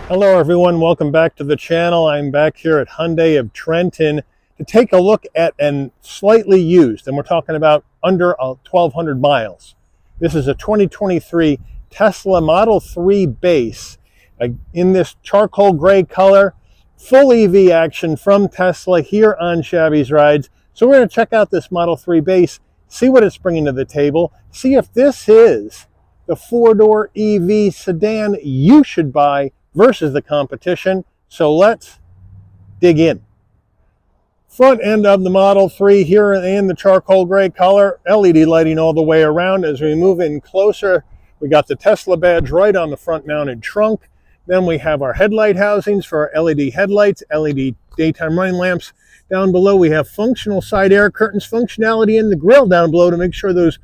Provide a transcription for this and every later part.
Hello everyone, welcome back to the channel. I'm back here at Hyundai of Trenton to take a look at an slightly used, and we're talking about under 1,200 miles. This is a 2023 Tesla Model 3 base in this charcoal gray color, full EV action from Tesla here on Shabby's Rides. So we're going to check out this Model 3 base, see what it's bringing to the table, see if this is the four-door EV sedan you should buy versus the competition. So let's dig in. Front end of the Model 3 here in the charcoal gray color, LED lighting all the way around. As we move in closer, we got the Tesla badge right on the front mounted trunk. Then we have our headlight housings for our LED headlights, LED daytime running lamps. Down below we have functional side air curtains, functionality in the grille down below to make sure those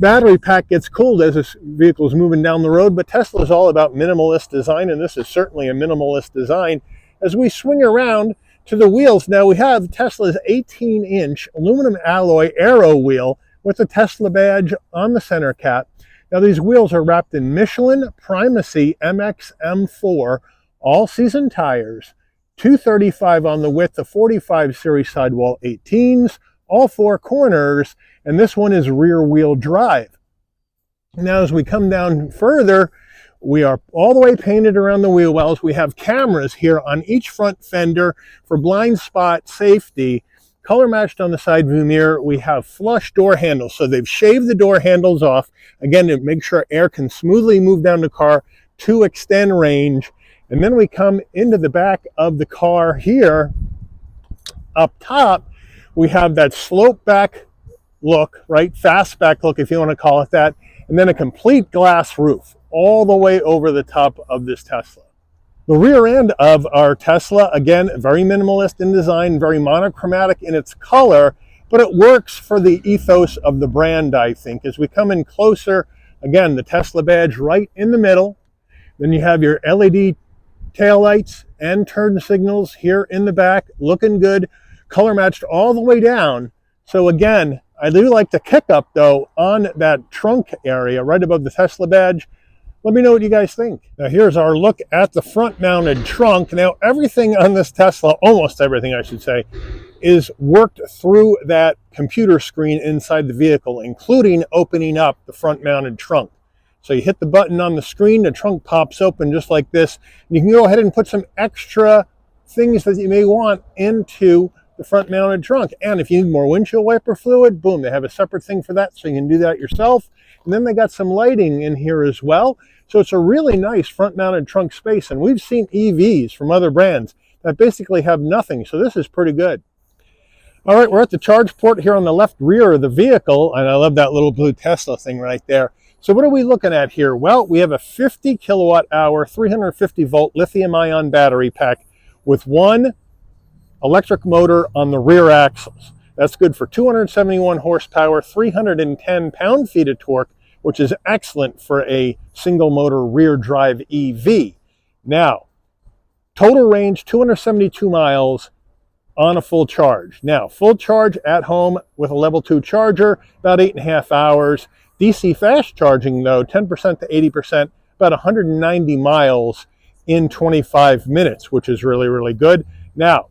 battery pack gets cooled as this vehicle is moving down the road. But Tesla is all about minimalist design, and this is certainly a minimalist design. As we swing around to the wheels, now we have Tesla's 18-inch aluminum alloy aero wheel with the Tesla badge on the center cap. Now these wheels are wrapped in Michelin Primacy MX M4 all-season tires, 235 on the width, the 45 series sidewall 18s, all four corners, and this one is rear wheel drive. Now as we come down further, we are all the way painted around the wheel wells. We have cameras here on each front fender for blind spot safety. Color matched on the side view mirror. We have flush door handles, so they've shaved the door handles off, again to make sure air can smoothly move down the car to extend range. And then we come into the back of the car here. Up top, we have that slope back look, right? Fastback look, if you want to call it that. And then a complete glass roof all the way over the top of this Tesla. The rear end of our Tesla, again, very minimalist in design, very monochromatic in its color, but it works for the ethos of the brand, I think. As we come in closer, again, the Tesla badge right in the middle. Then you have your LED taillights and turn signals here in the back, looking good, color matched all the way down. So again, I do like the kick up though on that trunk area right above the Tesla badge. Let me know what you guys think. Now here's our look at the front mounted trunk. Now everything on this Tesla, almost everything I should say, is worked through that computer screen inside the vehicle, including opening up the front mounted trunk. So you hit the button on the screen, the trunk pops open just like this. And you can go ahead and put some extra things that you may want into the front mounted trunk. And if you need more windshield wiper fluid, boom, they have a separate thing for that, so you can do that yourself. And then they got some lighting in here as well. So it's a really nice front mounted trunk space. And we've seen EVs from other brands that basically have nothing. So this is pretty good. All right, we're at the charge port here on the left rear of the vehicle. And I love that little blue Tesla thing right there. So what are we looking at here? Well, we have a 50 kilowatt hour, 350 volt lithium ion battery pack with one electric motor on the rear axles. That's good for 271 horsepower, 310 pound-feet of torque, which is excellent for a single motor rear drive EV. Now, total range 272 miles on a full charge. Now, full charge at home with a level 2 charger, about 8.5 hours. DC fast charging though, 10% to 80%, about 190 miles in 25 minutes, which is really, really good. Now,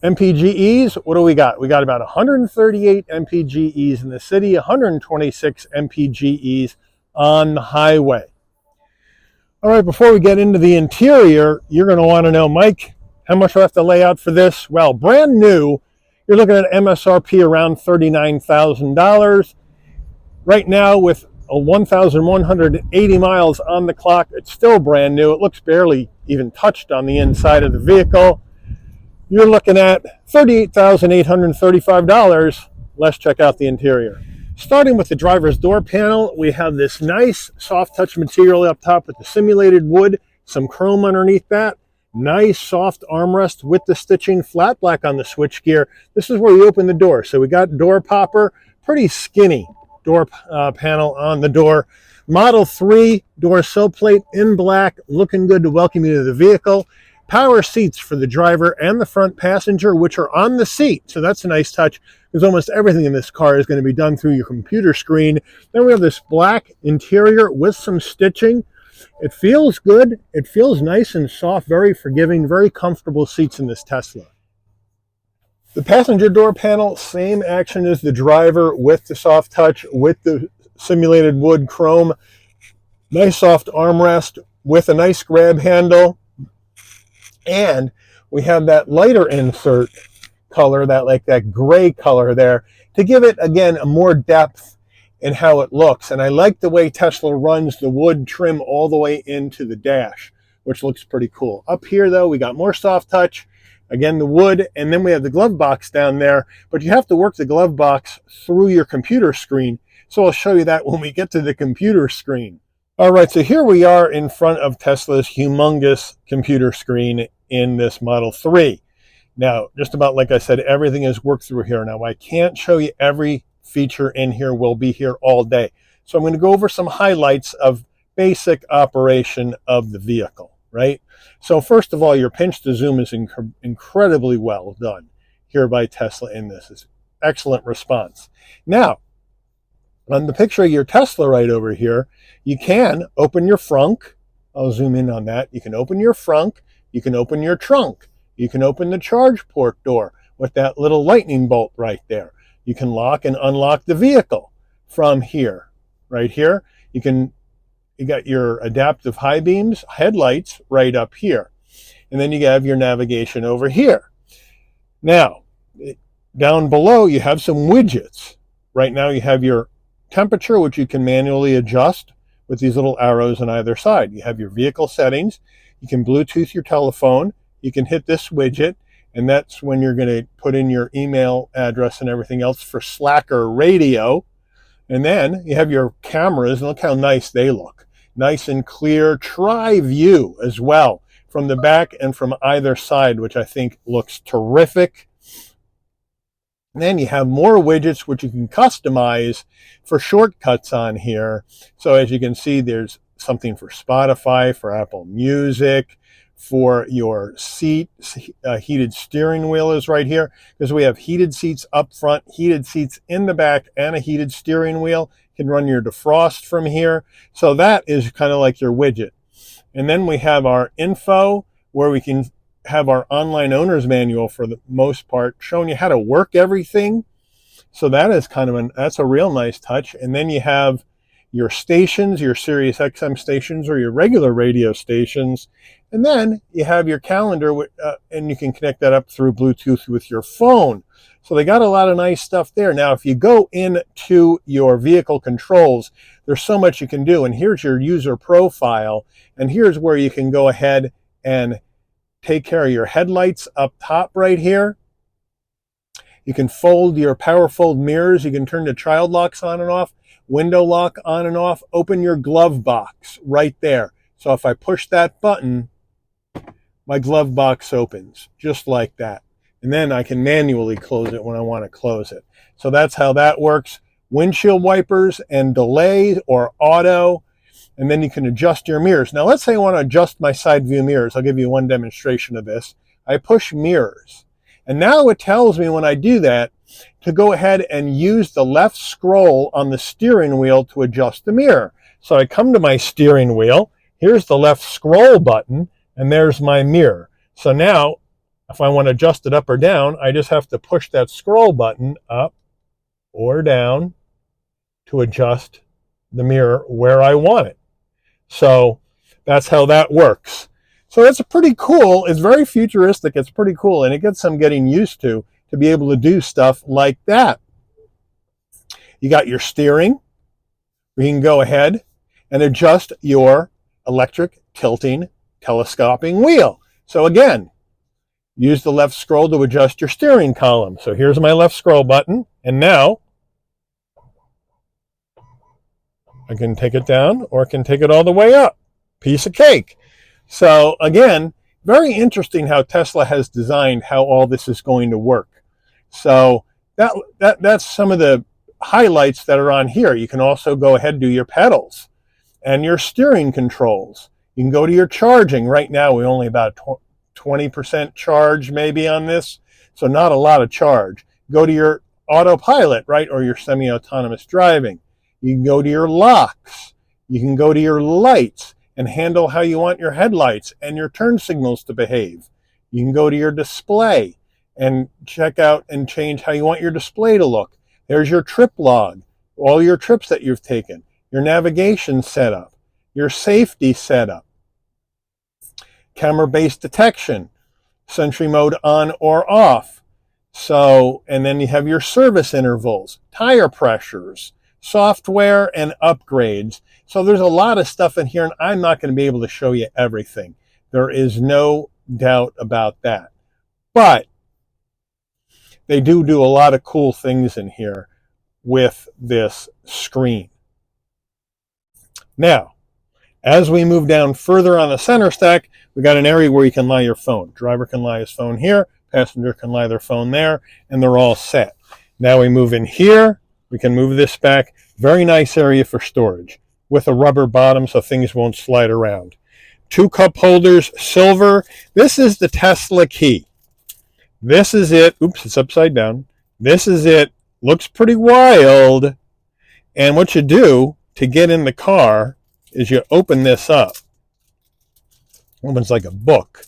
MPGEs, what do we got? We got about 138 MPGEs in the city, 126 MPGEs on the highway. All right, before we get into the interior, you're going to want to know, Mike, how much do I have to lay out for this? Well, brand new, you're looking at MSRP around $39,000. Right now, with 1,180 miles on the clock, it's still brand new. It looks barely even touched on the inside of the vehicle. You're looking at $38,835. Let's check out the interior. Starting with the driver's door panel, we have this nice soft touch material up top with the simulated wood, some chrome underneath that. Nice soft armrest with the stitching, flat black on the switchgear. This is where you open the door. So we got door popper, pretty skinny door panel on the door. Model 3 door sill plate in black, looking good to welcome you to the vehicle. Power seats for the driver and the front passenger, which are on the seat. So that's a nice touch, because almost everything in this car is going to be done through your computer screen. Then we have this black interior with some stitching. It feels good. It feels nice and soft, very forgiving, very comfortable seats in this Tesla. The passenger door panel, same action as the driver with the soft touch, with the simulated wood chrome. Nice soft armrest with a nice grab handle. And we have that lighter insert color, that gray color there, to give it, again, more depth in how it looks. And I like the way Tesla runs the wood trim all the way into the dash, which looks pretty cool. Up here, though, we got more soft touch. Again, the wood, and then we have the glove box down there, but you have to work the glove box through your computer screen. So I'll show you that when we get to the computer screen. All right, so here we are in front of Tesla's humongous computer screen in this Model 3. Now, just about like I said, everything is worked through here. Now, I can't show you every feature in here. We'll be here all day. So I'm going to go over some highlights of basic operation of the vehicle, right? So first of all, your pinch to zoom is incredibly well done here by Tesla in this. It's excellent response. Now, on the picture of your Tesla right over here, you can open your frunk. I'll zoom in on that. You can open your frunk. You can open your trunk. You can open the charge port door with that little lightning bolt right there. You can lock and unlock the vehicle from here, right here. You got your adaptive high beams, headlights right up here. And then you have your navigation over here. Now, down below, you have some widgets. Right now, you have your temperature, which you can manually adjust with these little arrows on either side. You have your vehicle settings. You can Bluetooth your telephone. You can hit this widget, and that's when you're going to put in your email address and everything else for Slacker radio. And then you have your cameras, and look how nice they look. Nice and clear, tri-view as well, from the back and from either side, which I think looks terrific. And then you have more widgets which you can customize for shortcuts on here. So as you can see, there's something for Spotify, for Apple Music, for your seat. Heated steering wheel is right here, because we have heated seats up front, heated seats in the back, and a heated steering wheel. You can run your defrost from here. So that is kind of like your widget. And then we have our info, where we can have our online owner's manual for the most part, showing you how to work everything. So that is that's a real nice touch. And then you have your stations, your Sirius XM stations or your regular radio stations. And then you have your calendar, and you can connect that up through Bluetooth with your phone. So they got a lot of nice stuff there. Now, if you go into your vehicle controls, there's so much you can do. And here's your user profile. And here's where you can go ahead and take care of your headlights up top right here. You can fold your power fold mirrors. You can turn the child locks on and off, window lock on and off, open your glove box right there. So if I push that button, my glove box opens just like that. And then I can manually close it when I want to close it. So that's how that works. Windshield wipers and delay or auto. And then you can adjust your mirrors. Now, let's say I want to adjust my side view mirrors. I'll give you one demonstration of this. I push mirrors. And now it tells me when I do that to go ahead and use the left scroll on the steering wheel to adjust the mirror. So I come to my steering wheel. Here's the left scroll button, and there's my mirror. So now, if I want to adjust it up or down, I just have to push that scroll button up or down to adjust the mirror where I want it. So that's how that works. So it's pretty cool. It's very futuristic. It's pretty cool. And it gets some getting used to be able to do stuff like that. You got your steering. You can go ahead and adjust your electric tilting telescoping wheel. So again, use the left scroll to adjust your steering column. So here's my left scroll button. And now I can take it down or I can take it all the way up. Piece of cake. So again, very interesting how Tesla has designed how all this is going to work. So that's some of the highlights that are on here. You can also go ahead and do your pedals and your steering controls. You can go to your charging. Right now, we're only about 20% charge maybe on this, so not a lot of charge. Go to your autopilot, right, or your semi-autonomous driving. You can go to your locks. You can go to your lights. and handle how you want your headlights and your turn signals to behave. You can go to your display and check out and change how you want your display to look. There's your trip log, all your trips that you've taken, your navigation setup, your safety setup, camera-based detection, Sentry mode on or off. So, and then you have your service intervals, tire pressures, software and upgrades. So there's a lot of stuff in here, and I'm not going to be able to show you everything. There is no doubt about that. But they do a lot of cool things in here with this screen. Now, as we move down further on the center stack, we got an area where you can lie your phone. Driver can lie his phone here, passenger can lie their phone there, and they're all set. Now we move in here, we can move this back. Very nice area for storage with a rubber bottom so things won't slide around. 2 cup holders, silver. This is the Tesla key. This is it. Oops, it's upside down. This is it. Looks pretty wild. And what you do to get in the car is you open this up. Opens like a book.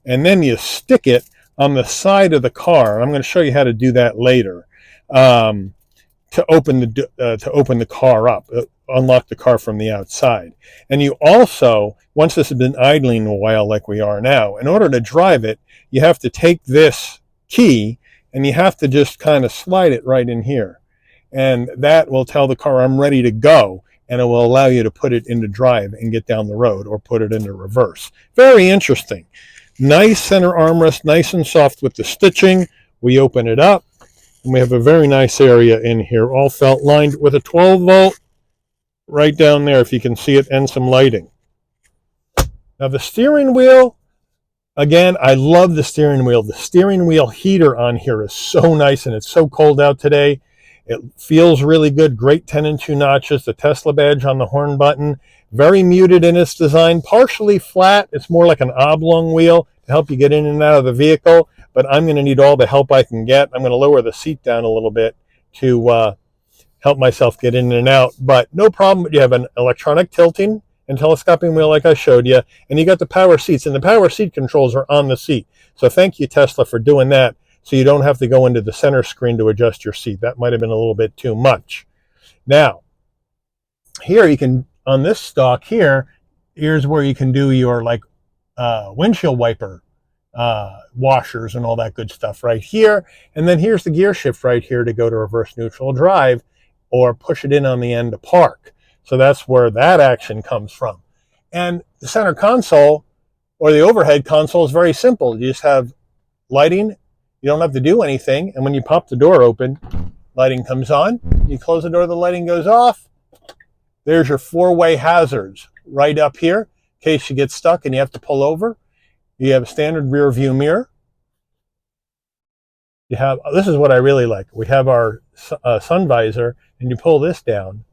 And then you stick it on the side of the car. I'm going to show you how to do that later. To open the car up, unlock the car from the outside. And you also, once this has been idling a while like we are now, in order to drive it, you have to take this key and you have to just kind of slide it right in here. And that will tell the car I'm ready to go, and it will allow you to put it into drive and get down the road or put it into reverse. Very interesting. Nice center armrest, nice and soft with the stitching. We open it up, and we have a very nice area in here, all felt lined with a 12 volt right down there, if you can see it, and some lighting. Now the steering wheel, again, I love the steering wheel. The steering wheel heater on here is so nice, and it's so cold out today. It feels really good. Great 10 and 2 notches. The Tesla badge on the horn button. Very muted in its design. Partially flat. It's more like an oblong wheel to help you get in and out of the vehicle. But I'm going to need all the help I can get. I'm going to lower the seat down a little bit to help myself get in and out. But no problem. You have an electronic tilting and telescoping wheel like I showed you. And you got the power seats. And the power seat controls are on the seat. So thank you, Tesla, for doing that. So you don't have to go into the center screen to adjust your seat. That might have been a little bit too much. Now, here you can, on this stalk here, here's where you can do your windshield wiper washers and all that good stuff right here. And then here's the gear shift right here to go to reverse neutral drive or push it in on the end to park. So that's where that action comes from. And the center console or the overhead console is very simple. You just have lighting. You don't have to do anything. And when you pop the door open, lighting comes on. You close the door, the lighting goes off. There's your 4-way hazards right up here in case you get stuck and you have to pull over. You have a standard rear view mirror. You have, this is what I really like. We have our sun visor, and you pull this down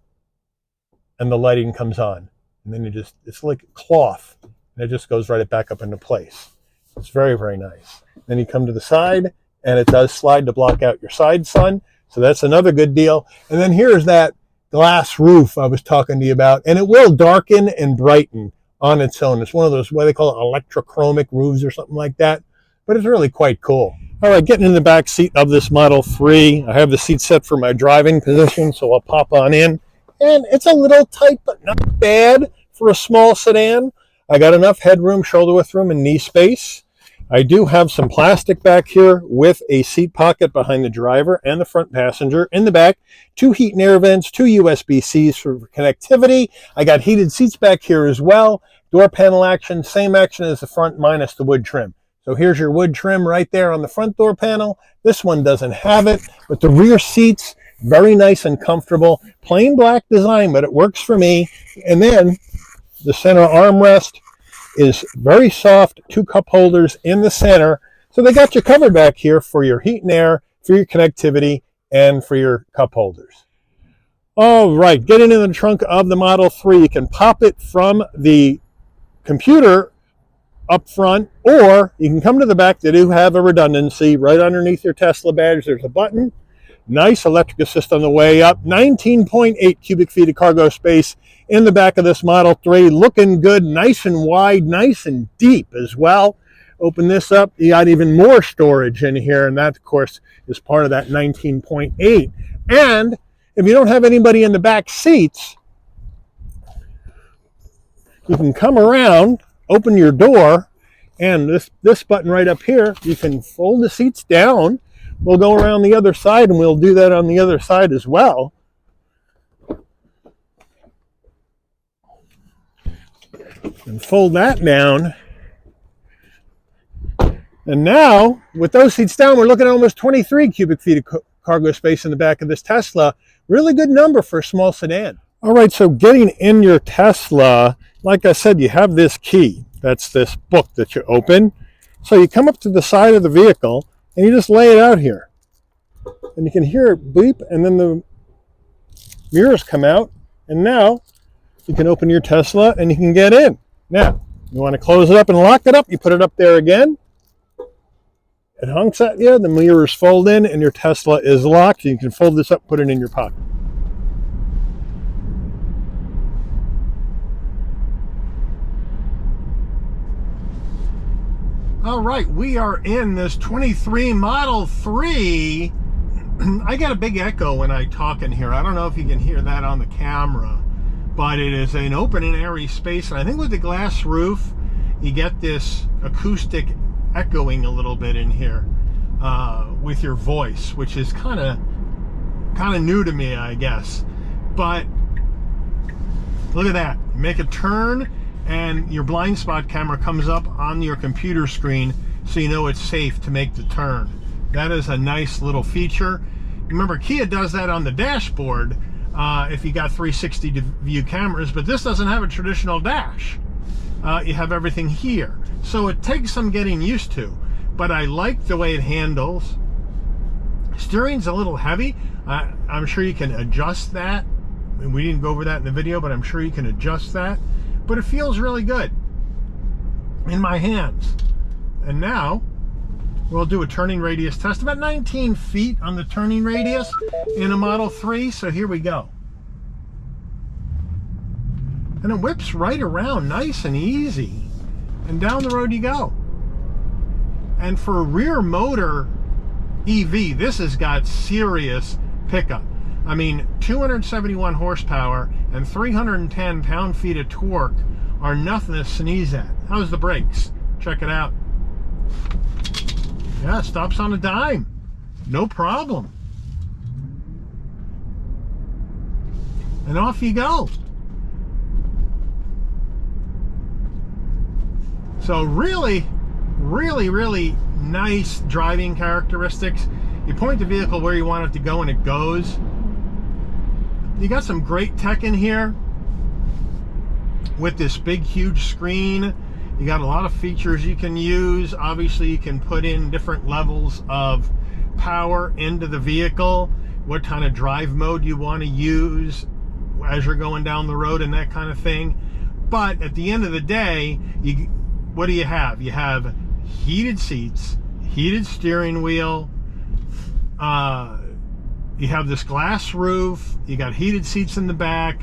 and the lighting comes on. And then it's like cloth, and it just goes right back up into place. It's very, very nice. Then you come to the side, and it does slide to block out your side sun. So that's another good deal. And then here's that glass roof I was talking to you about. And it will darken and brighten on its own. It's one of those, what they call it, electrochromic roofs or something like that. But it's really quite cool. All right, getting in the back seat of this Model 3. I have the seat set for my driving position, so I'll pop on in. And it's a little tight, but not bad for a small sedan. I got enough headroom, shoulder width room, and knee space. I do have some plastic back here with a seat pocket behind the driver and the front passenger. In the back, 2 heat and air vents, 2 USB-Cs for connectivity. I got heated seats back here as well. Door panel action, same action as the front minus the wood trim. So here's your wood trim right there on the front door panel. This one doesn't have it, but the rear seats, very nice and comfortable. Plain black design, but it works for me. And then the center armrest is very soft, 2 cup holders in the center. So they got you covered back here for your heat and air, for your connectivity, and for your cup holders. All right, getting in the trunk of the Model 3, you can pop it from the computer up front, or you can come to the back. They do have a redundancy. Right underneath your Tesla badge, there's a button. Nice electric assist on the way up. 19.8 cubic feet of cargo space in the back of this Model 3. Looking good, nice and wide, nice and deep as well. Open this up, you got even more storage in here, and that, of course, is part of that 19.8. And if you don't have anybody in the back seats, you can come around, open your door, and this button right up here, you can fold the seats down. We'll go around the other side, and we'll do that on the other side as well. And fold that down. And now, with those seats down, we're looking at almost 23 cubic feet of cargo space in the back of this Tesla. Really good number for a small sedan. All right, so getting in your Tesla, like I said, you have this key. That's this book that you open. So you come up to the side of the vehicle, and you just lay it out here. And you can hear it beep, and then the mirrors come out, and now you can open your Tesla and you can get in. Now, you want to close it up and lock it up, you put it up there again. It honks at you, the mirrors fold in, and your Tesla is locked. You can fold this up, put it in your pocket. All right, we are in this 23 Model 3. I get a big echo when I talk in here. I don't know if you can hear that on the camera, but it is an open and airy space. And I think with the glass roof, you get this acoustic echoing a little bit in here with your voice, which is kind of new to me, I guess. But look at that. Make a turn, and your blind spot camera comes up on your computer screen, so you know it's safe to make the turn. That is a nice little feature. Remember, Kia does that on the dashboard if you got 360 view cameras, but this doesn't have a traditional dash. You have everything here. So it takes some getting used to, but I like the way it handles. Steering's a little heavy. I'm sure you can adjust that. We didn't go over that in the video, but I'm sure you can adjust that. But it feels really good in my hands. And now we'll do a turning radius test. About 19 feet on the turning radius in a Model 3. So here we go. And it whips right around nice and easy. And down the road you go. And for a rear motor EV, this has got serious pickup. I mean, 271 horsepower and 310 pound-feet of torque are nothing to sneeze at. How's the brakes? Check it out. Yeah, stops on a dime. No problem. And off you go. So really, really, really nice driving characteristics. You point the vehicle where you want it to go and it goes. You got some great tech in here with this big, huge screen. You got a lot of features you can use. Obviously, you can put in different levels of power into the vehicle, what kind of drive mode you want to use as you're going down the road and that kind of thing. But at the end of the day, what do you have? You have heated seats, heated steering wheel, you have this glass roof, you got heated seats in the back,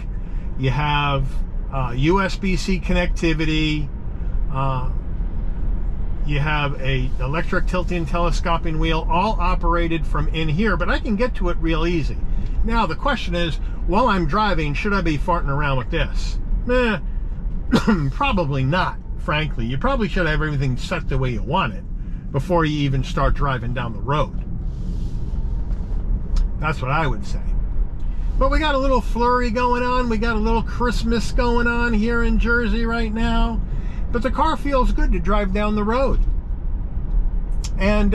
you have USB-C connectivity, you have a electric tilting and telescoping wheel, all operated from in here, but I can get to it real easy. Now the question is, while I'm driving, should I be farting around with this? Probably not, frankly. You probably should have everything set the way you want it before you even start driving down the road. That's what I would say. But we got a little flurry going on. We got a little Christmas going on here in Jersey right now. But the car feels good to drive down the road. And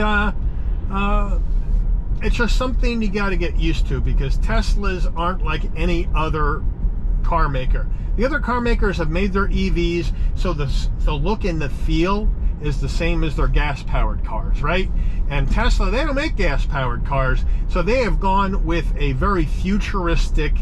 it's just something you got to get used to, because Teslas aren't like any other car maker. The other car makers have made their EVs so the look and the feel is the same as their gas-powered cars, right? And Tesla, they don't make gas-powered cars, so they have gone with a very futuristic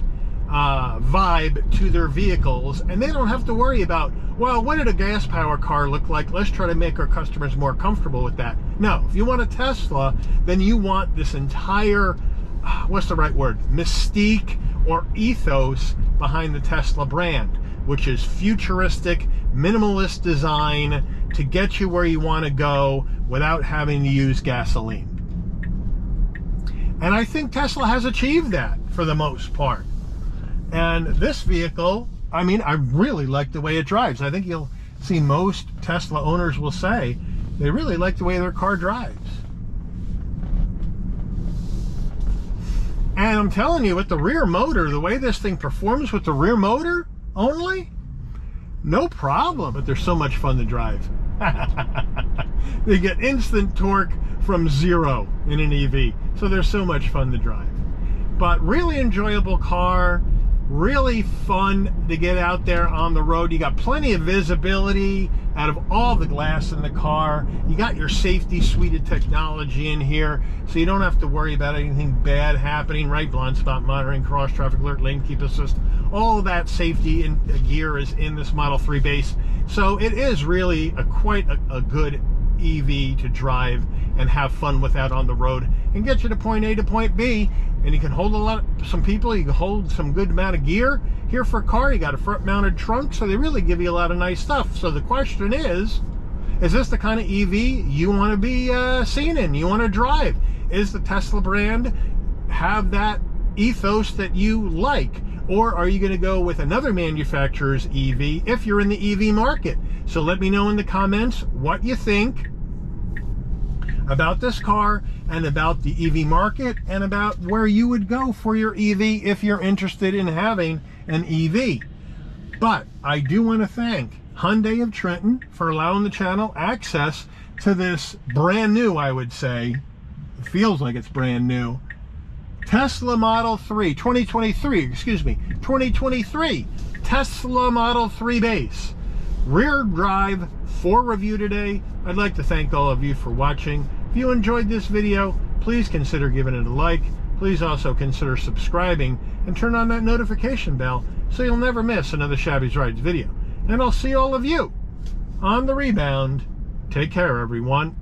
vibe to their vehicles, and they don't have to worry about, well, what did a gas-powered car look like? Let's try to make our customers more comfortable with that. No, if you want a Tesla, then you want this entire what's the right word? Mystique or ethos behind the Tesla brand, which is futuristic, minimalist design to get you where you want to go without having to use gasoline. And I think Tesla has achieved that for the most part. And this vehicle, I mean, I really like the way it drives. I think you'll see most Tesla owners will say they really like the way their car drives. And I'm telling you, with the rear motor, the way this thing performs with the rear motor only, no problem. But they're so much fun to drive. They get instant torque from zero in an EV. So they're so much fun to drive. But really enjoyable car. Really fun to get out there on the road. You got plenty of visibility out of all the glass in the car. You got your safety suite of technology in here, so you don't have to worry about anything bad happening, right? Blind spot monitoring, cross traffic alert, lane keep assist. All of that safety in gear is in this Model 3 base. So it is really quite a good EV to drive and have fun with out on the road and get you to point A to point B. And you can hold some people, you can hold some good amount of gear. Here for a car, you got a front mounted trunk, so they really give you a lot of nice stuff. So the question is this the kind of EV you want to be seen in, you want to drive? Is the Tesla brand have that ethos that you like? Or are you going to go with another manufacturer's EV if you're in the EV market? So let me know in the comments what you think about this car and about the EV market and about where you would go for your EV if you're interested in having an EV. But I do want to thank Hyundai of Trenton for allowing the channel access to this brand new, I would say, it feels like it's brand new, Tesla Model 3, 2023 Tesla Model 3 base. Rear drive for review today. I'd like to thank all of you for watching. If you enjoyed this video, please consider giving it a like. Please also consider subscribing and turn on that notification bell so you'll never miss another Shabby's Rides video. And I'll see all of you on the rebound. Take care, everyone.